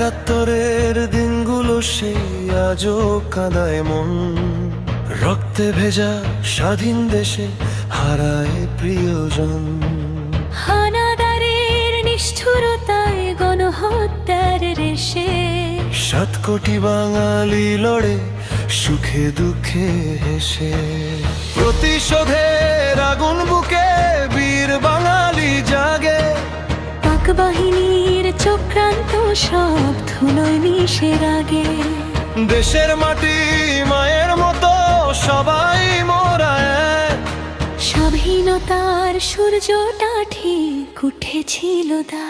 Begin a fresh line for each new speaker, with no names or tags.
একাত্তরের দিনগুলো সেই আজও কাঁদায় মন। রক্তে ভেজা স্বাধীন দেশে হারায় প্রিয়জন।
হানাদারের নিষ্ঠুরতায় গণহত্যার রেশে
7 কোটি বাঙালি লড়ে সুখে দুঃখে হেসে। প্রতিশোধের আগুন বুকে বীর বাঙালি জাগে।
পাক বাহিনীর চক্রান্ত সব ধুলোয় মিশে আগে।
দেশের মাটি মায়ের মতো সবাই মোরা এক।
স্বাধীনতার সূর্যটা ঠিক উঠেছিল দা